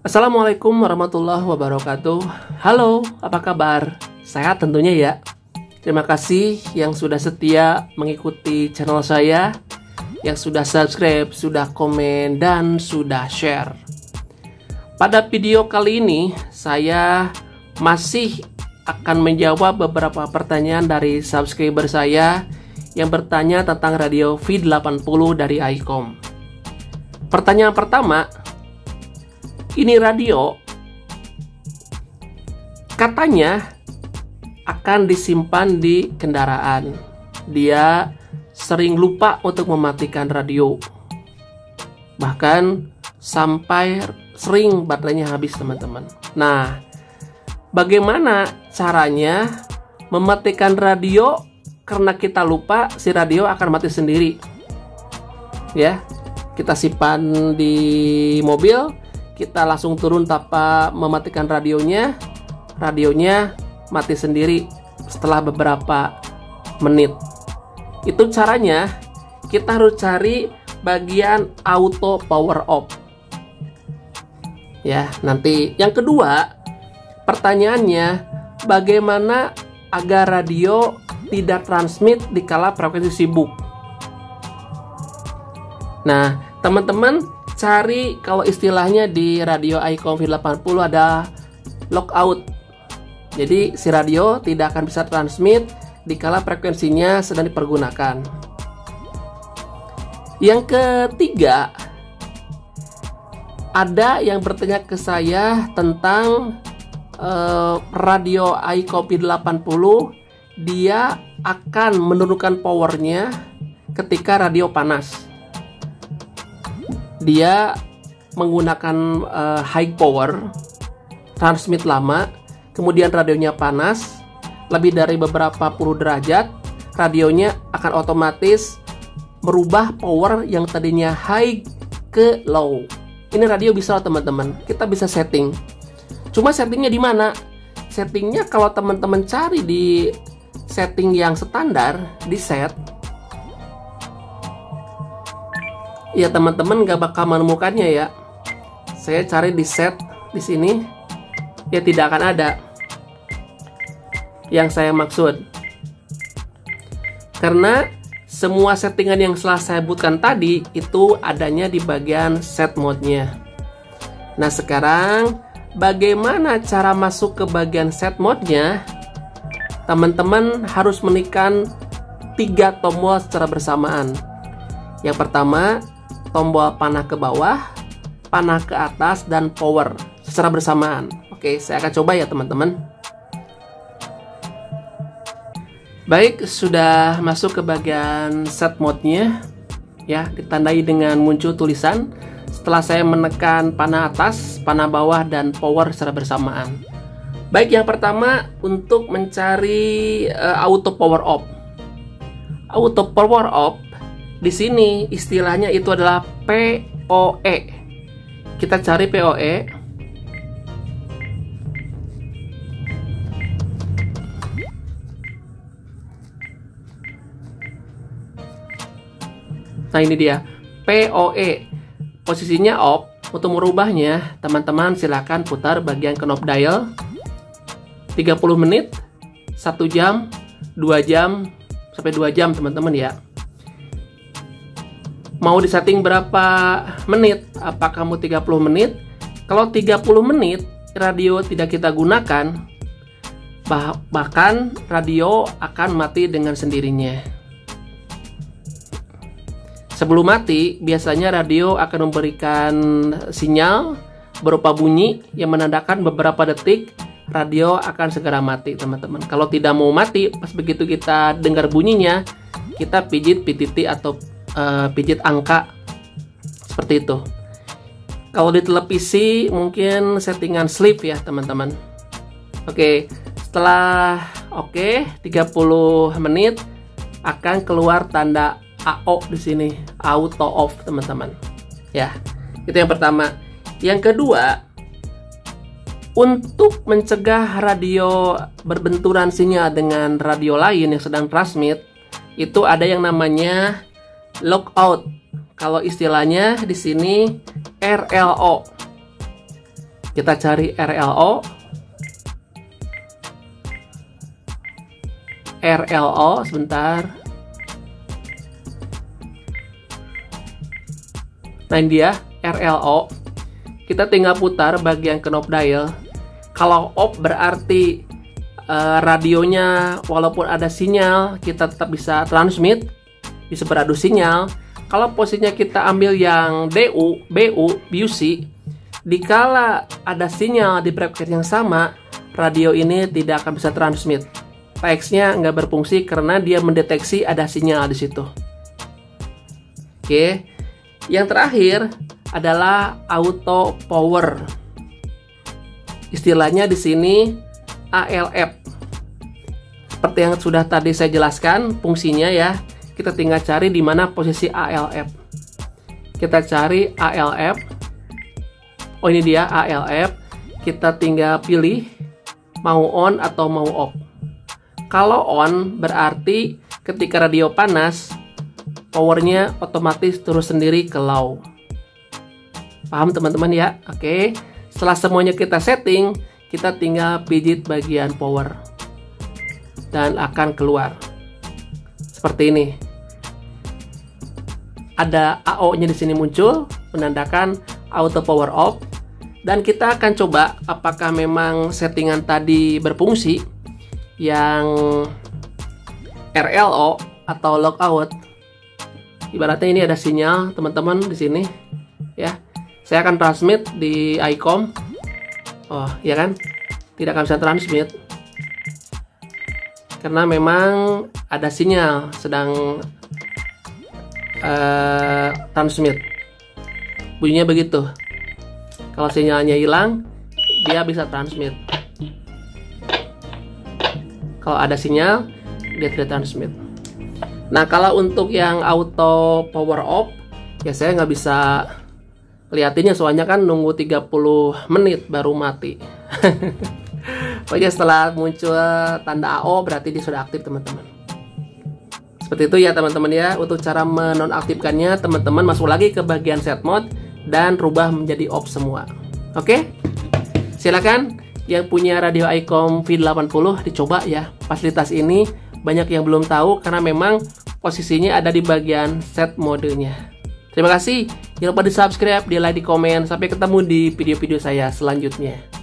Assalamualaikum warahmatullahi wabarakatuh. Halo, apa kabar? Sehat tentunya ya. Terima kasih yang sudah setia mengikuti channel saya, yang sudah subscribe, sudah komen, dan sudah share. Pada video kali ini, saya masih akan menjawab beberapa pertanyaan dari subscriber saya yang bertanya tentang radio V80 dari iCom. Pertanyaan pertama, ini radio katanya akan disimpan di kendaraan. Dia sering lupa untuk mematikan radio. Bahkan sampai sering baterainya habis, teman-teman. Nah, bagaimana caranya mematikan radio karena kita lupa si radio akan mati sendiri? Ya, kita simpan di mobil, kita langsung turun tanpa mematikan radionya mati sendiri setelah beberapa menit. Itu caranya. Kita harus cari bagian auto power off. Ya, nanti yang kedua, pertanyaannya, bagaimana agar radio tidak transmit di kala frekuensi sibuk? Nah, teman-teman cari, kalau istilahnya di radio iCom V80 ada lockout. Jadi si radio tidak akan bisa transmit dikala frekuensinya sedang dipergunakan. Yang ketiga, ada yang bertanya ke saya tentang radio iCom V80, dia akan menurunkan powernya ketika radio panas. Dia menggunakan high power, transmit lama, kemudian radionya panas, lebih dari beberapa puluh derajat, radionya akan otomatis merubah power yang tadinya high ke low. Ini radio bisa, teman-teman, kita bisa setting. Cuma settingnya di mana? Settingnya kalau teman-teman cari di setting yang standar, di set, ya teman-teman gak bakal menemukannya ya. Saya cari di set di sini, ya tidak akan ada yang saya maksud. Karena semua settingan yang telah saya sebutkan tadi itu adanya di bagian set mode-nya. Nah, sekarang bagaimana cara masuk ke bagian set mode-nya? Teman-teman harus menekan 3 tombol secara bersamaan. Yang pertama, tombol panah ke bawah, panah ke atas, dan power secara bersamaan. Oke, saya akan coba ya teman-teman. Baik, sudah masuk ke bagian set mode-nya. Ya, ditandai dengan muncul tulisan setelah saya menekan panah atas, panah bawah, dan power secara bersamaan. Baik, yang pertama untuk mencari auto power off. Auto power off di sini istilahnya itu adalah POE. Kita cari POE. Nah, ini dia POE. Posisinya off. Untuk merubahnya, teman-teman silakan putar bagian knob dial. 30 menit, 1 jam, 2 jam, sampai 2 jam teman-teman ya. Mau disetting berapa menit? Apakah mau 30 menit? Kalau 30 menit radio tidak kita gunakan, bahkan radio akan mati dengan sendirinya. Sebelum mati, biasanya radio akan memberikan sinyal berupa bunyi yang menandakan beberapa detik radio akan segera mati, teman-teman. Kalau tidak mau mati, pas begitu kita dengar bunyinya, kita pijit PTT atau pijit angka seperti itu. Kalau di televisi mungkin settingan sleep ya teman-teman. Oke, setelah 30 menit akan keluar tanda AO di sini, auto off teman-teman. Ya, itu yang pertama. Yang kedua, untuk mencegah radio berbenturan sinyal dengan radio lain yang sedang transmit, itu ada yang namanya lockout. Kalau istilahnya di sini RLO. Kita cari RLO. Sebentar. Nah ini dia RLO. Kita tinggal putar bagian knob dial. Kalau off berarti radionya walaupun ada sinyal kita tetap bisa transmit, bisa beradu sinyal. Kalau posisinya kita ambil yang DU, BU, BUC, dikala ada sinyal di frekuensi yang sama, radio ini tidak akan bisa transmit. PX-nya nggak berfungsi karena dia mendeteksi ada sinyal di situ. Oke, yang terakhir adalah auto power. Istilahnya di sini ALF. Seperti yang sudah tadi saya jelaskan fungsinya ya. Kita tinggal cari di mana posisi ALF. Kita cari ALF. Oh ini dia ALF. Kita tinggal pilih mau on atau mau off. Kalau on berarti ketika radio panas, powernya otomatis turun sendiri ke low. Paham teman-teman ya? Oke. Setelah semuanya kita setting, kita tinggal pijit bagian power dan akan keluar seperti ini. Ada AO-nya di sini muncul menandakan auto power off. Dan kita akan coba apakah memang settingan tadi berfungsi yang RLO atau lockout. Ibaratnya ini ada sinyal teman-teman di sini ya. Saya akan transmit di ICOM. Oh ya kan, tidak akan bisa transmit karena memang ada sinyal sedang transmit. Bunyinya begitu. Kalau sinyalnya hilang, dia bisa transmit. Kalau ada sinyal, dia tidak transmit. Nah, kalau untuk yang auto power off, ya saya nggak bisa lihatinnya soalnya kan nunggu 30 menit baru mati. Pokoknya setelah muncul tanda AO berarti dia sudah aktif teman-teman. Seperti itu ya teman-teman ya. Untuk cara menonaktifkannya, teman-teman masuk lagi ke bagian set mode dan rubah menjadi off semua. Oke? Silakan yang punya radio ICOM V80 dicoba ya. Fasilitas ini banyak yang belum tahu karena memang posisinya ada di bagian set modenya. Terima kasih. Jangan lupa di subscribe, di like, di komen. Sampai ketemu di video-video saya selanjutnya.